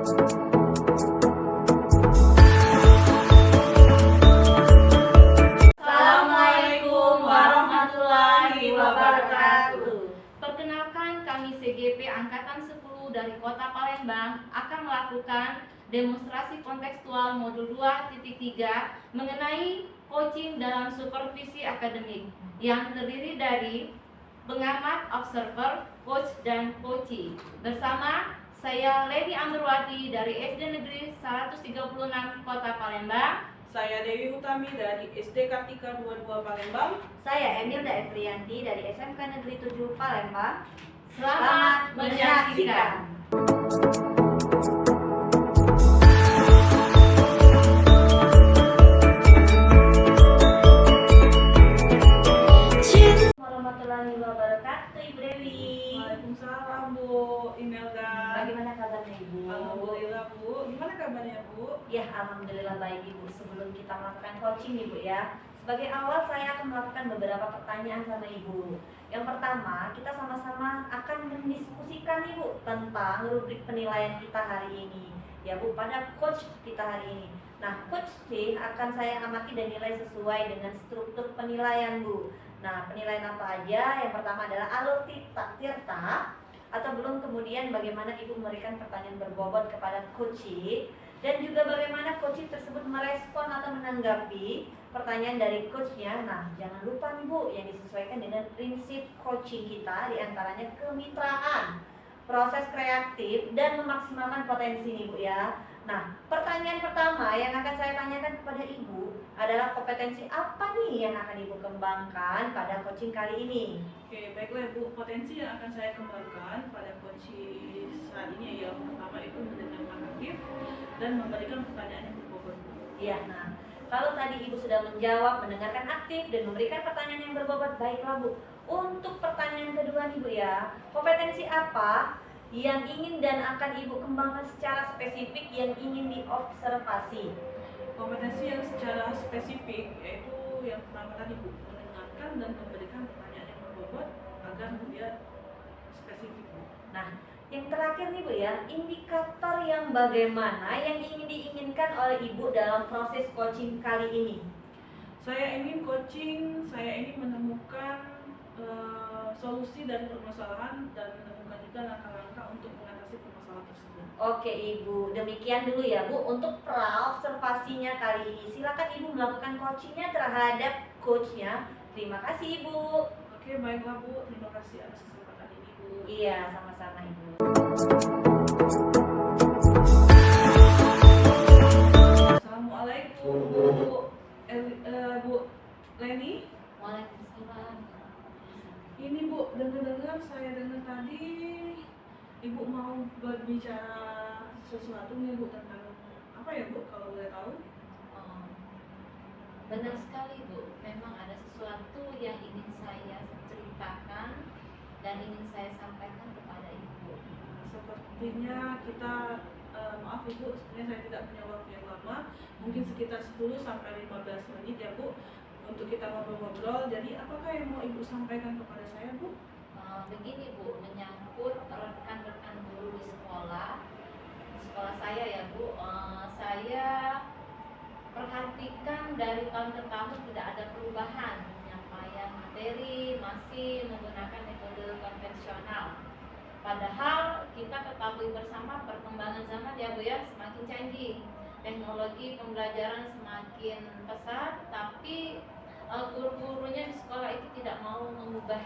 Assalamualaikum warahmatullahi wabarakatuh. Perkenalkan, kami CGP Angkatan 10 dari Kota Palembang akan melakukan demonstrasi kontekstual modul 2.3 mengenai coaching dalam supervisi akademik yang terdiri dari pengamat, observer, coach, dan coachee. Bersama saya Lady Amberwati dari SD Negeri 136 Kota Palembang. Saya Dewi Utami dari SD Kartika 22 Palembang. Saya Emilda Efrianti dari SMK Negeri 7 Palembang. Selamat menyaksikan. Warahmatullahi wabarakatuh, Ibu Dewi. Waalaikumsalam Bu Imelda. Bagaimana kabarnya Ibu? Alhamdulillah Bu. Gimana kabarnya Bu? Ya, alhamdulillah baik Ibu. Sebelum kita melakukan coaching Ibu ya, sebagai awal saya akan melakukan beberapa pertanyaan sama Ibu. Yang pertama, kita sama-sama akan mendiskusikan Ibu tentang rubrik penilaian kita hari ini. Ya Bu, pada coach kita hari ini. Nah, coach C akan saya amati dan nilai sesuai dengan struktur penilaian Bu. Nah, penilaian apa aja? Yang pertama adalah alur tirta atau belum, kemudian bagaimana Ibu memberikan pertanyaan berbobot kepada coach, dan juga bagaimana coach tersebut merespon atau menanggapi pertanyaan dari coachnya. Nah, jangan lupa nih Bu, yang disesuaikan dengan prinsip coaching kita, diantaranya kemitraan, proses kreatif, dan memaksimalkan potensi nih Bu ya. Nah, pertanyaan pertama yang akan saya tanyakan kepada Ibu adalah kompetensi apa nih yang akan Ibu kembangkan pada coaching kali ini? Oke, baiklah Bu. Potensi yang akan saya kembangkan pada coaching saat ini yang pertama itu mendengarkan aktif dan memberikan pertanyaan yang berbobot. Iya, nah kalau tadi Ibu sudah menjawab, mendengarkan aktif, dan memberikan pertanyaan yang berbobot, baiklah Bu. Untuk pertanyaan kedua nih Bu ya, kompetensi apa yang ingin dan akan Ibu kembangkan secara spesifik yang ingin diobservasi? Kompetensi yang secara spesifik yaitu yang pertama tadi Bu, mendengarkan dan memberikan pertanyaan yang berbobot agar dia spesifik Bu. Nah, yang terakhir nih Bu ya, indikator yang bagaimana yang ingin diinginkan oleh Ibu dalam proses coaching kali ini? Saya ingin coaching, saya ingin menemukan solusi dari permasalahan dan menemukan juga langkah-langkah untuk mengatasi permasalahan tersebut. Oke Ibu, demikian dulu ya Bu untuk pra-observasinya kali ini. Silakan Ibu melakukan coachingnya terhadap coachnya. Terima kasih Ibu. Oke, baiklah Bu, terima kasih atas kesempatan ini Bu. Iya, sama-sama Ibu. Assalamualaikum Bu. Bu Leni. Waalaikumsalam. Ini Bu, saya dengar tadi Ibu mau berbicara sesuatu nih Bu tentang apa ya Bu, kalau boleh tahu? Oh, benar sekali Bu, memang ada sesuatu yang ingin saya ceritakan dan ingin saya sampaikan kepada Ibu. Sepertinya kita maaf Ibu, sebenarnya saya tidak punya waktu yang lama, mungkin sekitar 10 sampai 15 menit ya Bu, untuk kita ngobrol-ngobrol. Jadi apakah yang mau Ibu sampaikan kepada saya Bu? Begini Bu, menyangkut rekan-rekan guru di sekolah saya ya Bu, saya perhatikan dari tahun ke tahun tidak ada perubahan penyampaian materi, masih menggunakan metode konvensional. Padahal kita ketahui bersama perkembangan zaman ya Bu ya, semakin canggih, teknologi pembelajaran semakin pesat, tapi guru-gurunya di sekolah itu tidak mau mengubah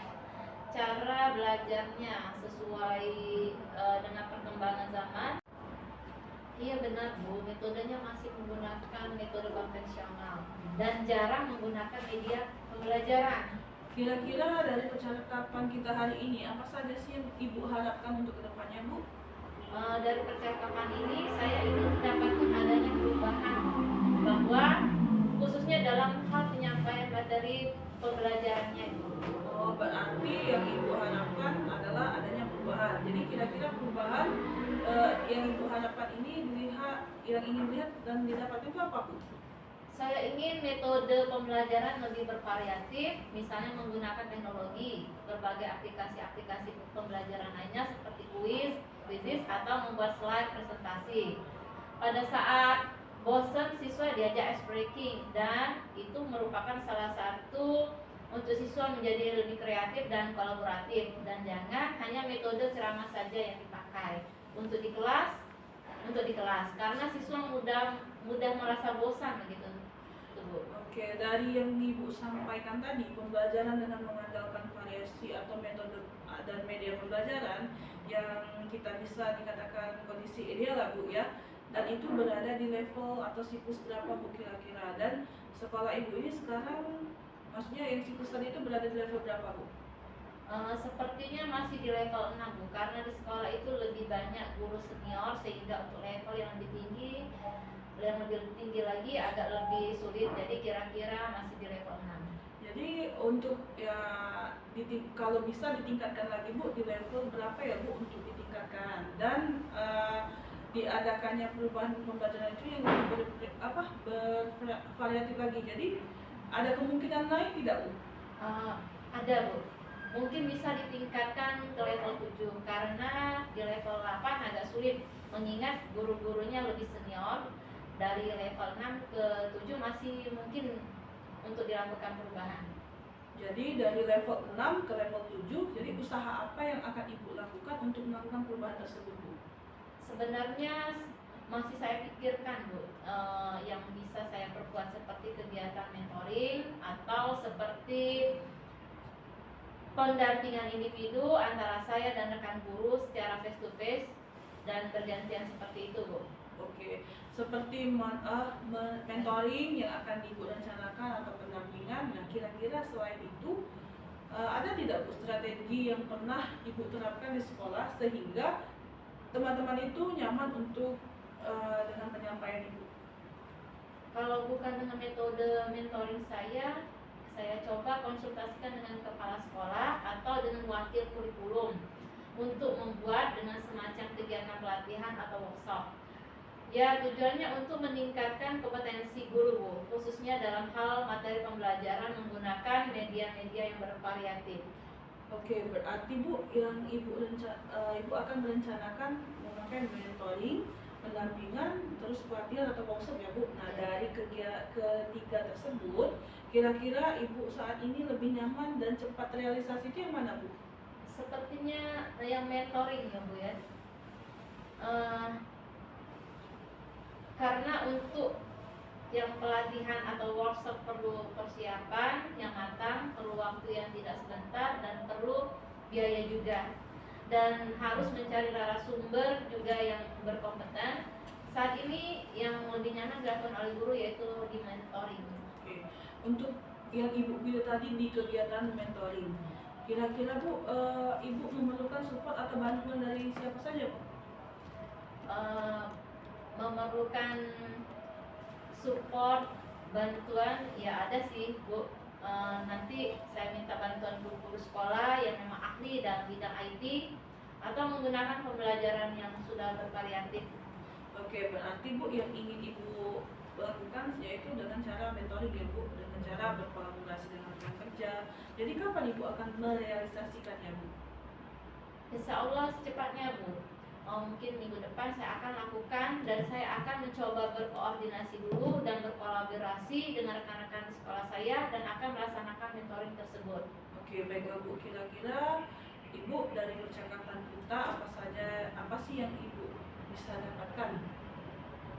cara belajarnya sesuai dengan perkembangan zaman. Iya benar Bu, metodenya masih menggunakan metode konvensional dan jarang menggunakan media pembelajaran. Kira-kira dari percakapan kita hari ini, apa saja sih yang Ibu harapkan untuk kedepannya Bu? Dari percakapan ini saya ingin mendapatkan adanya perubahan, bahwa khususnya dalam hal penyampaian materi pembelajarannya Bu. Oh, berarti yang Ibu harapkan adalah adanya perubahan. Jadi kira-kira perubahan yang Ibu harapkan ini yang ingin dilihat dan didapatkan itu apa Bu? Saya ingin metode pembelajaran lebih bervariatif, misalnya menggunakan teknologi, berbagai aplikasi-aplikasi pembelajaran lainnya seperti kuis, kuisis atau membuat slide presentasi. Pada saat bosan, siswa diajak ice breaking, dan itu merupakan salah satu untuk siswa menjadi lebih kreatif dan kolaboratif. Dan jangan hanya metode ceramah saja yang dipakai untuk di kelas, karena siswa mudah merasa bosan begitu. Bu. Oke, dari yang Ibu sampaikan tadi, pembelajaran dengan mengandalkan variasi atau metode dan media pembelajaran yang kita bisa dikatakan kondisi ideal lah Bu ya, dan itu berada di level atau siklus berapa Bu kira-kira, dan sekolah Ibu ini sekarang maksudnya yang siklus tadi itu berada di level berapa Bu? Sepertinya masih di level 6 Bu, karena di sekolah itu lebih banyak guru senior sehingga untuk level yang lebih tinggi lagi agak lebih sulit, jadi kira-kira masih di level 6. Jadi untuk ya kalau bisa ditingkatkan lagi Bu, di level berapa ya Bu untuk ditingkatkan, dan diadakannya perubahan pembelajaran itu yang lebih bervariatif lagi. Jadi ada kemungkinan lain tidak Bu? Ada Bu, mungkin bisa ditingkatkan ke level 7 karena di level 8 agak sulit mengingat guru-gurunya lebih senior. Dari level 6 ke 7 masih mungkin untuk dilakukan perubahan. Jadi dari level 6 ke level 7, jadi usaha apa yang akan Ibu lakukan untuk melakukan perubahan tersebut Bu? Sebenarnya masih saya pikirkan Bu, yang bisa saya perkuat seperti kegiatan mentoring atau seperti pendampingan individu antara saya dan rekan guru secara face to face dan bergantian seperti itu Bu. Oke, seperti mentoring yang akan Ibu rencanakan atau pendampingan. Nah, kira-kira selain itu ada tidak Bu strategi yang pernah Ibu terapkan di sekolah sehingga teman-teman itu nyaman untuk dengan penyampaian Ibu? Kalau bukan dengan metode mentoring saya coba konsultasikan dengan kepala sekolah atau dengan wakil kurikulum untuk membuat dengan semacam kegiatan pelatihan atau workshop. Ya, tujuannya untuk meningkatkan kompetensi guru Bu, khususnya dalam hal materi pembelajaran menggunakan media-media yang bervariatif. Oke, berarti Bu yang Ibu akan merencanakan memakai mentoring, pendampingan, terus pelatihan atau workshop ya Bu. Nah, dari ketiga tersebut, kira-kira Ibu saat ini lebih nyaman dan cepat realisasi itu yang mana Bu? Sepertinya yang mentoring ya Bu ya. Karena untuk yang pelatihan atau workshop perlu persiapan yang matang, perlu waktu yang tidak sebentar, dan perlu biaya juga, dan harus mencari narasumber juga yang berkompeten. Saat ini yang lebih nyaman dilakukan oleh guru yaitu di mentoring. Oke. Untuk yang Ibu pilih tadi di kegiatan mentoring, kira-kira Bu, Ibu memerlukan support atau bantuan dari siapa saja Bu? Memerlukan support, bantuan ya ada sih Bu. Nanti saya minta bantuan guru-guru sekolah yang memang ahli dalam bidang IT atau menggunakan pembelajaran yang sudah bervariatif. Oke, berarti Bu yang ingin Ibu lakukan yaitu dengan cara mentoring ya Bu, dengan cara berkolaborasi dengan rekan kerja. Jadi kapan Ibu akan merealisasikannya Bu? Insya Allah secepatnya Bu. Mungkin minggu depan saya akan lakukan, dan saya akan mencoba berkoordinasi dulu dan berkolaborasi dengan rekan-rekan di sekolah saya dan akan melaksanakan mentoring tersebut. Oke, baiklah Bu, kira-kira Ibu dari percakapan kita apa sih yang Ibu bisa dapatkan?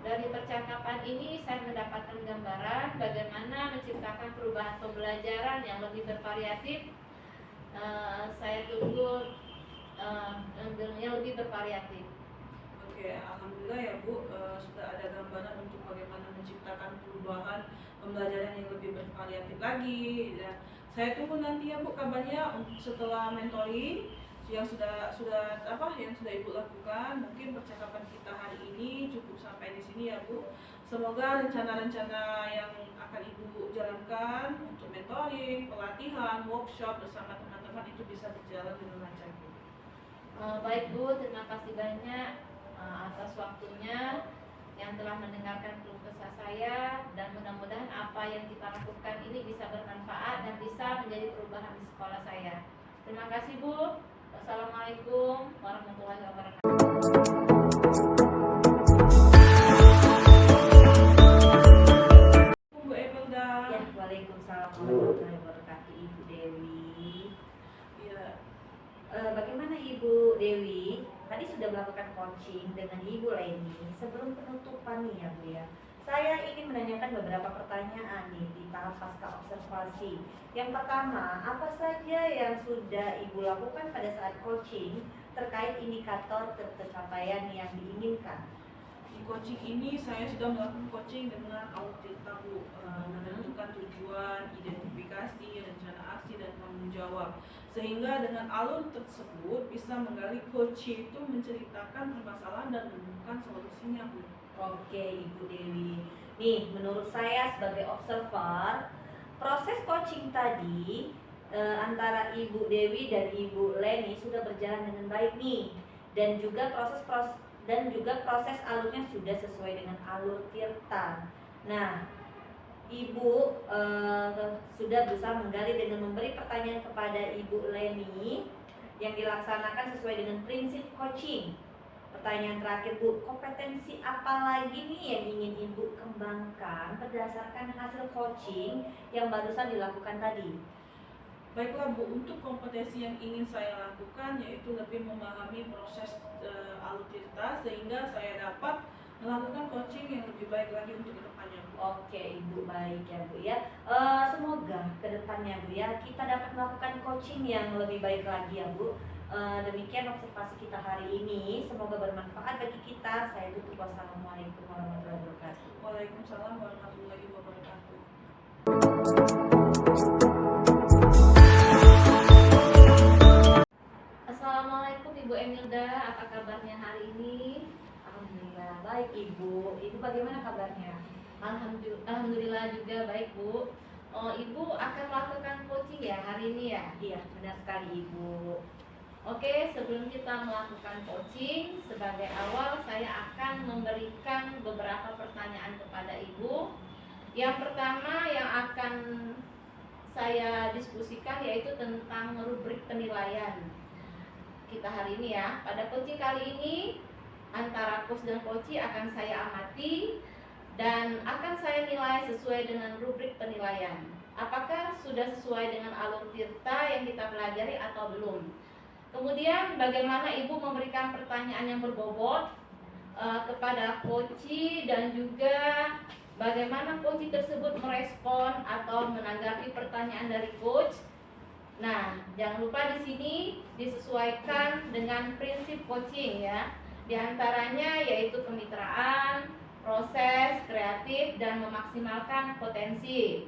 Dari percakapan ini saya mendapatkan gambaran bagaimana menciptakan perubahan pembelajaran yang lebih bervariatif. Saya tunggu yang lebih bervariatif. Oke, alhamdulillah ya Bu, sudah ada gambaran untuk bagaimana menciptakan perubahan pembelajaran yang lebih bervariatif lagi. Ya, saya tunggu nanti ya Bu kabarnya setelah mentoring yang sudah Ibu lakukan. Mungkin percakapan kita hari ini cukup sampai di sini ya Bu. Semoga rencana-rencana yang akan Ibu jalankan untuk mentoring, pelatihan, workshop bersama teman-teman itu bisa berjalan dengan lancar Bu. Baik Bu, terima kasih banyak atas waktunya yang telah mendengarkan keluh kesah saya, dan mudah-mudahan apa yang kita lakukan ini bisa bermanfaat dan bisa menjadi perubahan di sekolah saya. Terima kasih Bu. Wassalamualaikum warahmatullahi wabarakatuh. Bu Emelda. Ya, waalaikumsalam warahmatullahi wabarakatuh, Ibu Dewi. Iya. Bagaimana Ibu Dewi? Tadi sudah melakukan coaching dengan Ibu Leni. Sebelum penutupan nih ya Bu ya, saya ingin menanyakan beberapa pertanyaan nih di tahap pasca observasi. Yang pertama, apa saja yang sudah Ibu lakukan pada saat coaching terkait indikator tercapaian yang diinginkan? Di coaching ini saya sudah melakukan coaching dengan Autirta Bu, menentukan tujuan, identifikasi, rencana aksi dan tanggung jawab. Sehingga dengan alur tersebut bisa menggali coach itu menceritakan permasalahan dan menemukan solusinya Bu. Oke Ibu Dewi. Nih menurut saya sebagai observer, proses coaching tadi antara Ibu Dewi dan Ibu Leni sudah berjalan dengan baik nih. Dan juga proses alurnya sudah sesuai dengan alur Tirta. Nah, Ibu sudah berusaha menggali dengan memberi pertanyaan kepada Ibu Leni yang dilaksanakan sesuai dengan prinsip coaching. Pertanyaan terakhir Bu, kompetensi apa lagi nih yang ingin Ibu kembangkan berdasarkan hasil coaching yang barusan dilakukan tadi? Baiklah Bu, untuk kompetensi yang ingin saya lakukan yaitu lebih memahami proses alur Tirta sehingga saya dapat melakukan coaching yang lebih baik lagi untuk kedepannya Bu. Oke Ibu, baik ya Bu ya. Semoga kedepannya Bu ya kita dapat melakukan coaching yang lebih baik lagi ya Bu. Demikian observasi kita hari ini. Semoga bermanfaat bagi kita. Saya tutup. Wassalamualaikum warahmatullahi wabarakatuh. Waalaikumsalam warahmatullahi wabarakatuh. Assalamualaikum Ibu Emilda, apa kabarnya hari ini? Alhamdulillah baik Ibu. Ibu bagaimana kabarnya? Alhamdulillah juga baik Bu. Ibu akan melakukan coaching ya hari ini ya? Iya benar sekali Ibu. Oke, sebelum kita melakukan coaching, sebagai awal saya akan memberikan beberapa pertanyaan kepada Ibu. Yang pertama yang akan saya diskusikan yaitu tentang rubrik penilaian kita hari ini ya. Pada coaching kali ini antara coach dan coachee akan saya amati dan akan saya nilai sesuai dengan rubrik penilaian. Apakah sudah sesuai dengan alur Tirta yang kita pelajari atau belum? Kemudian bagaimana Ibu memberikan pertanyaan yang berbobot kepada coachee dan juga bagaimana coachee tersebut merespon atau menanggapi pertanyaan dari coach. Nah, jangan lupa di sini disesuaikan dengan prinsip coaching ya. Di antaranya yaitu kemitraan, proses, kreatif, dan memaksimalkan potensi.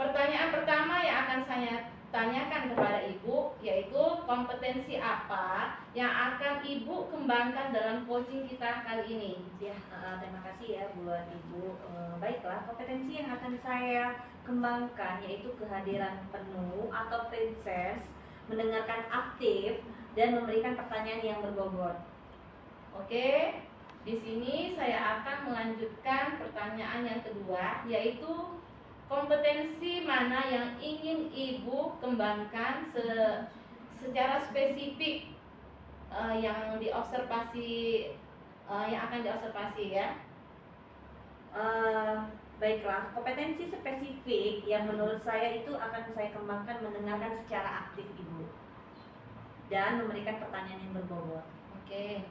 Pertanyaan pertama yang akan saya tanyakan kepada Ibu yaitu kompetensi apa yang akan Ibu kembangkan dalam coaching kita kali ini. Ya, terima kasih ya buat Ibu. Baiklah, kompetensi yang akan saya kembangkan yaitu kehadiran penuh atau presence, mendengarkan aktif, dan memberikan pertanyaan yang berbobot. Oke, di sini saya akan melanjutkan pertanyaan yang kedua yaitu kompetensi mana yang ingin Ibu kembangkan secara spesifik yang diobservasi yang akan diobservasi ya. Baiklah, kompetensi spesifik yang menurut saya itu akan saya kembangkan mendengarkan secara aktif Ibu dan memberikan pertanyaan yang berbobot. Oke.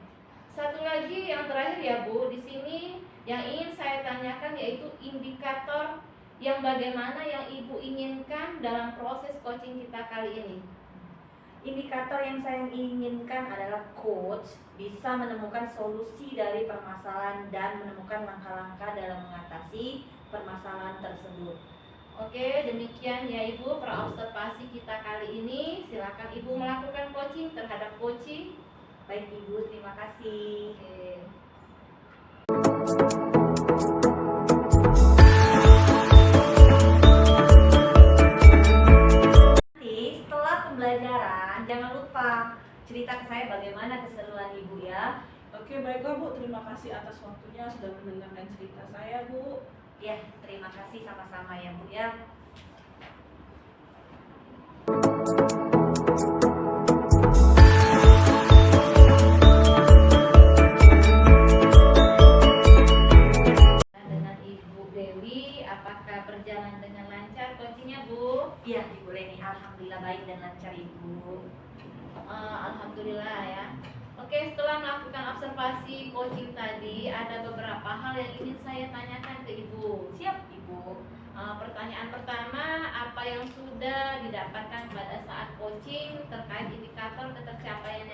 Satu lagi yang terakhir ya Bu, di sini yang ingin saya tanyakan yaitu indikator yang bagaimana yang Ibu inginkan dalam proses coaching kita kali ini. Indikator yang saya inginkan adalah coach bisa menemukan solusi dari permasalahan dan menemukan langkah-langkah dalam mengatasi permasalahan tersebut. Oke, demikian ya Ibu praobservasi kita kali ini. Silakan Ibu melakukan coaching terhadap coaching. Baik Ibu, terima kasih. Oke. Setelah pembelajaran, jangan lupa cerita ke saya bagaimana keseruan Ibu ya. Oke, baiklah Bu, terima kasih atas waktunya sudah mendengarkan cerita saya Bu. Ya, terima kasih sama-sama ya Bu ya. Alhamdulillah baik dan lancar Ibu. Alhamdulillah ya. Oke, setelah melakukan observasi coaching tadi, ada beberapa hal yang ingin saya tanyakan ke Ibu. Siap Ibu. Pertanyaan pertama, apa yang sudah didapatkan pada saat coaching terkait indikator ketercapaian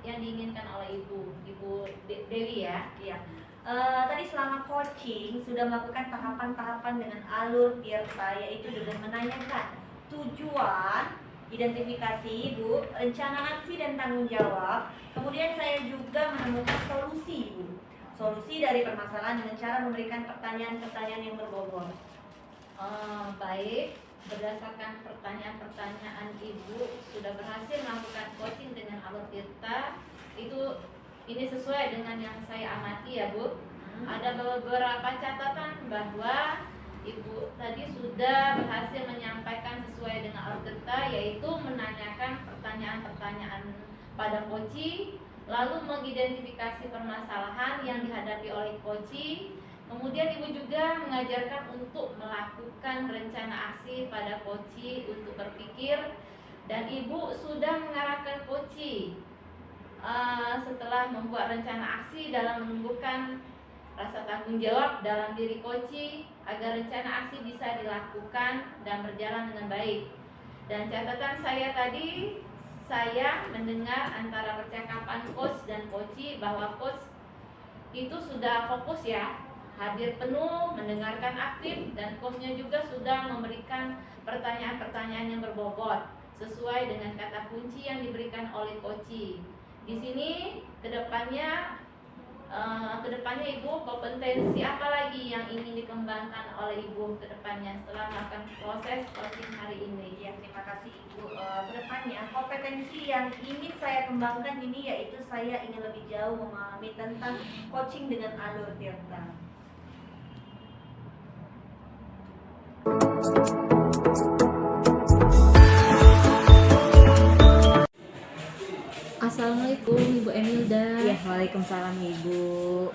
yang diinginkan oleh Ibu Dewi ya? Iya. Tadi selama coaching sudah melakukan tahapan-tahapan dengan alur Tirta, yaitu dengan menanyakan tujuan, identifikasi Bu, rencana aksi dan tanggung jawab. Kemudian saya juga menemukan solusi Bu, solusi dari permasalahan dengan cara memberikan pertanyaan-pertanyaan yang berbobot. Baik, berdasarkan pertanyaan-pertanyaan Ibu sudah berhasil melakukan coaching dengan alur Tirta. Ini sesuai dengan yang saya amati ya Bu. Ada beberapa catatan bahwa Ibu tadi sudah berhasil menyampaikan sesuai dengan alur Tirta, yaitu menanyakan pertanyaan-pertanyaan pada coach, lalu mengidentifikasi permasalahan yang dihadapi oleh coach. Kemudian Ibu juga mengajarkan untuk melakukan rencana aksi pada coach untuk berpikir, dan Ibu sudah mengarahkan coach setelah membuat rencana aksi dalam menumbuhkan rasa tanggung jawab dalam diri coach agar rencana aksi bisa dilakukan dan berjalan dengan baik. Dan catatan saya tadi, saya mendengar antara percakapan coach dan coach bahwa coach itu sudah fokus ya, hadir penuh, mendengarkan aktif, dan coachnya juga sudah memberikan pertanyaan-pertanyaan yang berbobot sesuai dengan kata kunci yang diberikan oleh coach. Di sini kedepannya Ibu, kompetensi apa lagi yang ingin dikembangkan oleh Ibu kedepannya setelah melakukan proses coaching hari ini? Ya, terima kasih Ibu. Kedepannya kompetensi yang ingin saya kembangkan ini yaitu saya ingin lebih jauh memahami tentang coaching dengan alur Tirta. Assalamualaikum Ibu Emilda. Ya, waalaikumsalam Ibu.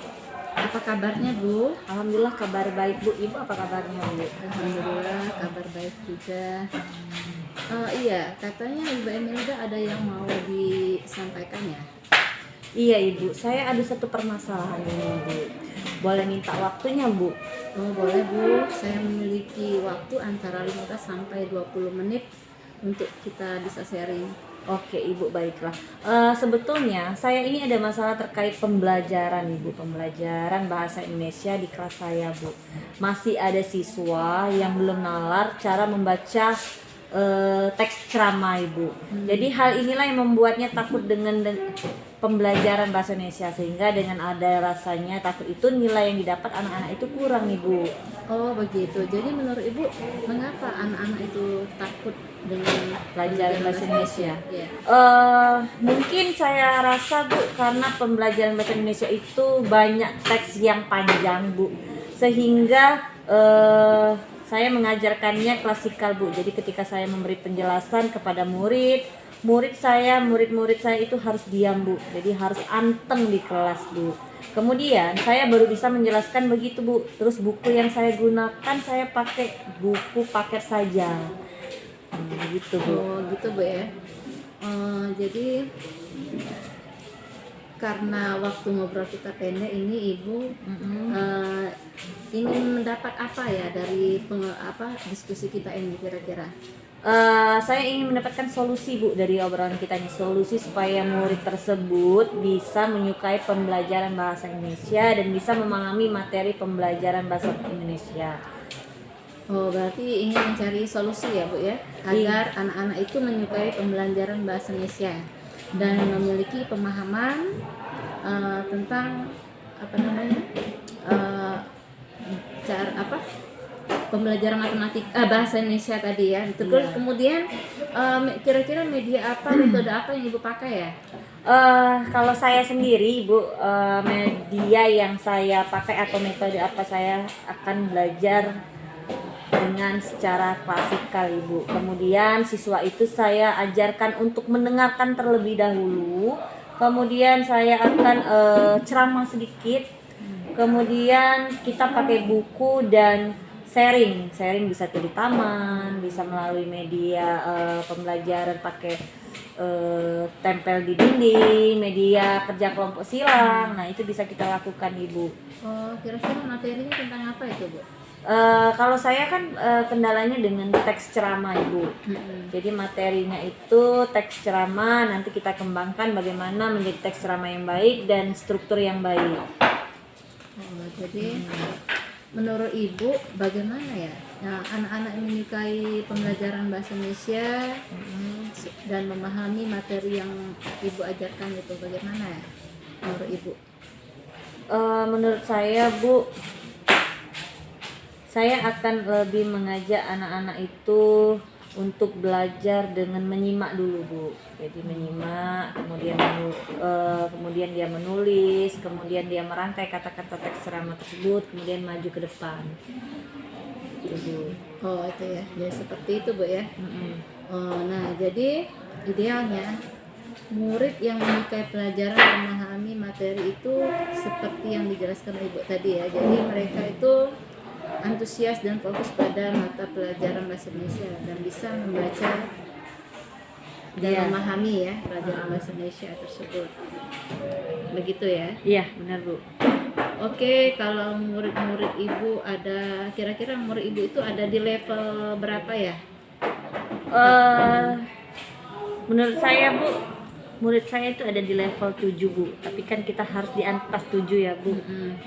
Apa kabarnya Bu? Alhamdulillah kabar baik Bu. Ibu apa kabarnya Bu? Alhamdulillah kabar baik juga. Iya, katanya Ibu Emilda ada yang mau disampaikan ya? Iya Ibu, saya ada satu permasalahan ini Bu. Boleh minta waktunya Bu? Oh boleh Bu, saya memiliki waktu antara 15 sampai 20 menit untuk kita bisa sharing. Oke Ibu, baiklah. Sebetulnya saya ini ada masalah terkait pembelajaran Ibu, pembelajaran bahasa Indonesia di kelas saya Bu. Masih ada siswa yang belum nalar cara membaca teks ceramah Ibu. Jadi hal inilah yang membuatnya takut dengan pembelajaran bahasa Indonesia, sehingga dengan ada rasanya takut itu nilai yang didapat anak-anak itu kurang Ibu. Oh begitu. Jadi menurut Ibu, mengapa anak-anak itu takut dengan Pelajaran bahasa Indonesia? Ya. Mungkin saya rasa Bu, karena pembelajaran bahasa Indonesia itu banyak teks yang panjang Bu, sehingga saya mengajarkannya klasikal Bu. Jadi ketika saya memberi penjelasan kepada murid saya itu harus diam Bu. Jadi harus anteng di kelas Bu. Kemudian saya baru bisa menjelaskan begitu Bu. Terus buku yang saya gunakan saya pakai buku paket saja. Begitu Bu. Oh gitu Bu ya. Jadi karena waktu ngobrol kita pendek ini Ibu ingin mendapat apa ya dari diskusi kita ini kira-kira? Saya ingin mendapatkan solusi Bu dari obrolan kita ini, solusi supaya murid tersebut bisa menyukai pembelajaran bahasa Indonesia dan bisa memahami materi pembelajaran bahasa Indonesia. Oh berarti ingin mencari solusi ya Bu ya, agar anak-anak itu menyukai pembelajaran bahasa Indonesia dan memiliki pemahaman tentang pembelajaran bahasa Indonesia tadi ya. Terus kemudian kira-kira media apa, metode apa yang Ibu pakai ya? Kalau saya sendiri Ibu, media yang saya pakai atau metode apa, saya akan belajar dengan secara klasikal Ibu. Kemudian siswa itu saya ajarkan untuk mendengarkan terlebih dahulu. Kemudian saya akan ceramah sedikit. Kemudian kita pakai buku dan sharing bisa tuh di taman, bisa melalui media pembelajaran pakai tempel di dinding, media kerja kelompok silang. Nah, itu bisa kita lakukan, Ibu. Oh, kira-kira materinya tentang apa itu, Bu? Kalau saya kan kendalanya dengan teks ceramah, Ibu. Jadi materinya itu teks ceramah, nanti kita kembangkan bagaimana menjadi teks ceramah yang baik dan struktur yang baik. Oh, jadi menurut Ibu bagaimana ya? Nah, anak-anak yang menyukai pembelajaran bahasa Indonesia dan memahami materi yang Ibu ajarkan itu bagaimana ya menurut Ibu? Menurut saya, Bu, saya akan lebih mengajak anak-anak itu untuk belajar dengan menyimak dulu, Bu. Jadi menyimak, kemudian dia menulis, kemudian dia merangkai kata-kata teks ceramah tersebut, kemudian maju ke depan. Itu, Bu. Oh, itu ya. Jadi seperti itu, Bu ya. Oh, nah, jadi idealnya murid yang menyukai pelajaran dan memahami materi itu seperti yang dijelaskan Ibu tadi ya. Jadi mereka itu antusias dan fokus pada mata pelajaran bahasa Indonesia dan bisa membaca dan memahami ya pelajaran bahasa Indonesia tersebut. Begitu ya? Iya, benar, Bu. Oke, kalau murid-murid Ibu ada, kira-kira murid Ibu itu ada di level berapa ya? Menurut saya, Bu, murid saya itu ada di level 7, Bu. Tapi kan kita harus di atas 7 ya, Bu.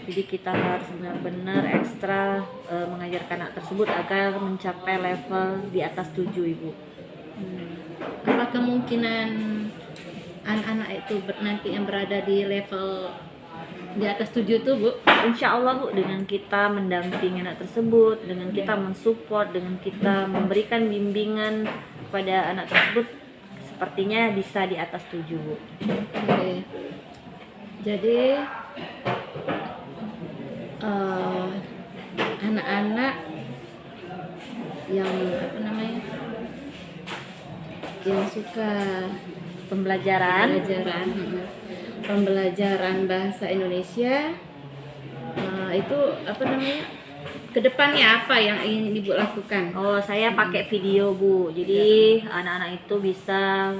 Jadi kita harus benar-benar ekstra mengajarkan anak tersebut agar mencapai level di atas 7, Ibu. Apa kemungkinan anak-anak itu nanti yang berada di level di atas 7 tuh, Bu? Insya Allah, Bu, dengan kita mendampingi anak tersebut, dengan kita mensupport, dengan kita memberikan bimbingan kepada anak tersebut, sepertinya bisa di atas 7, Bu. Oke. Jadi anak-anak yang yang suka pembelajaran bahasa Indonesia itu kedepannya apa yang ingin Ibu lakukan? Oh, saya pakai video, Bu. Jadi anak-anak itu bisa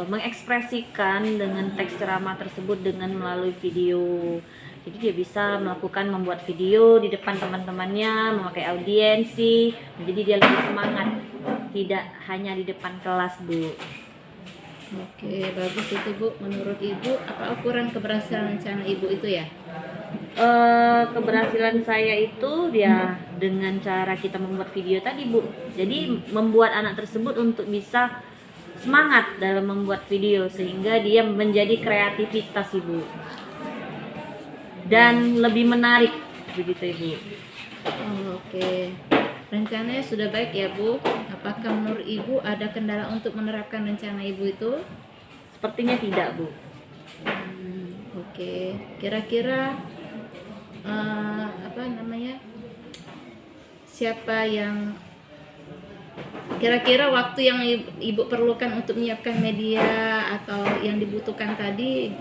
mengekspresikan dengan teks ceramah tersebut dengan melalui video. Jadi dia bisa membuat video di depan teman-temannya, memakai audiensi. Jadi dia lebih semangat, tidak hanya di depan kelas, Bu. Oke, bagus itu, Bu. Menurut Ibu, apa ukuran keberhasilan rencana Ibu itu ya? Keberhasilan saya itu ya dengan cara kita membuat video tadi, Bu. Jadi membuat anak tersebut untuk bisa semangat dalam membuat video sehingga dia menjadi kreativitas, Ibu, dan lebih menarik, begitu, Ibu. Oh, oke. Rencananya sudah baik ya, Bu. Apakah menurut Ibu ada kendala untuk menerapkan rencana Ibu itu? Sepertinya tidak, Bu. Oke. Kira-kira siapa yang kira-kira waktu yang Ibu perlukan untuk menyiapkan media atau yang dibutuhkan tadi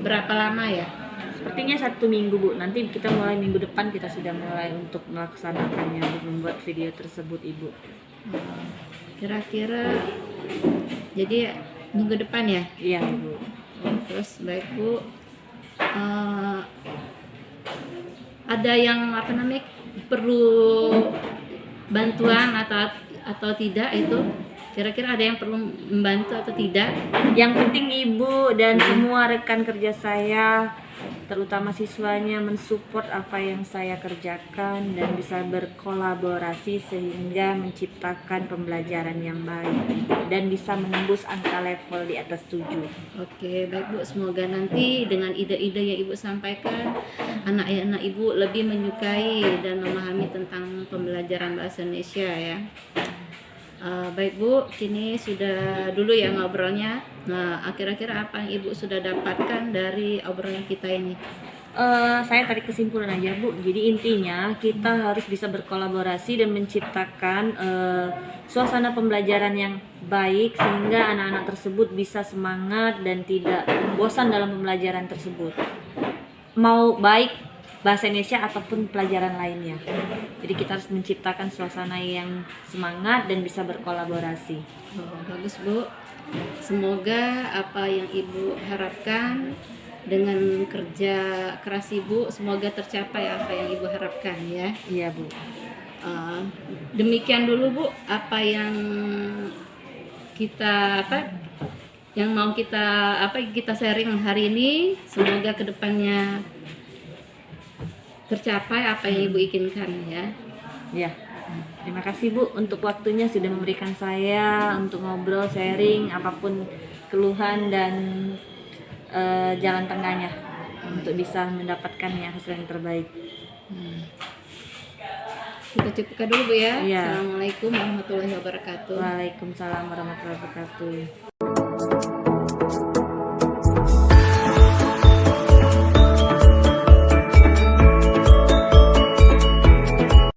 berapa lama ya? Sepertinya 1 minggu, Bu. Nanti kita mulai minggu depan kita sudah mulai untuk melaksanakannya, untuk membuat video tersebut, Ibu. Kira-kira jadi minggu depan ya? Iya, Bu. Terus baik, Bu. Ada yang perlu bantuan atau tidak itu? Kira-kira ada yang perlu membantu atau tidak? Yang penting Ibu dan semua rekan kerja saya, terutama siswanya, mensupport apa yang saya kerjakan dan bisa berkolaborasi sehingga menciptakan pembelajaran yang baik dan bisa menembus angka level di atas 7. Oke, baik, Bu. Semoga nanti dengan ide-ide yang Ibu sampaikan, anak-anak Ibu lebih menyukai dan memahami tentang pembelajaran bahasa Indonesia ya. Baik, Bu, kini sudah dulu ya ngobrolnya. Nah, kira-kira apa yang Ibu sudah dapatkan dari obrolan kita ini? Saya tarik kesimpulan aja, Bu. Jadi intinya kita harus bisa berkolaborasi dan menciptakan suasana pembelajaran yang baik sehingga anak-anak tersebut bisa semangat dan tidak bosan dalam pembelajaran tersebut. Mau baik bahasa Indonesia ataupun pelajaran lainnya. Jadi kita harus menciptakan suasana yang semangat dan bisa berkolaborasi. Oh, bagus Bu. Semoga apa yang Ibu harapkan dengan kerja keras Ibu, semoga tercapai apa yang Ibu harapkan ya. Iya Bu. Demikian dulu Bu, apa yang kita yang mau kita sharing hari ini. Semoga kedepannya tercapai apa yang Ibu inginkan ya. Ya. Terima kasih Bu untuk waktunya sudah memberikan saya untuk ngobrol, sharing apapun keluhan dan jalan tengahnya untuk bisa mendapatkan yang hasil yang terbaik. Kita cukupkan dulu Bu ya. Iya. Assalamualaikum warahmatullahi wabarakatuh. Waalaikumsalam warahmatullahi wabarakatuh.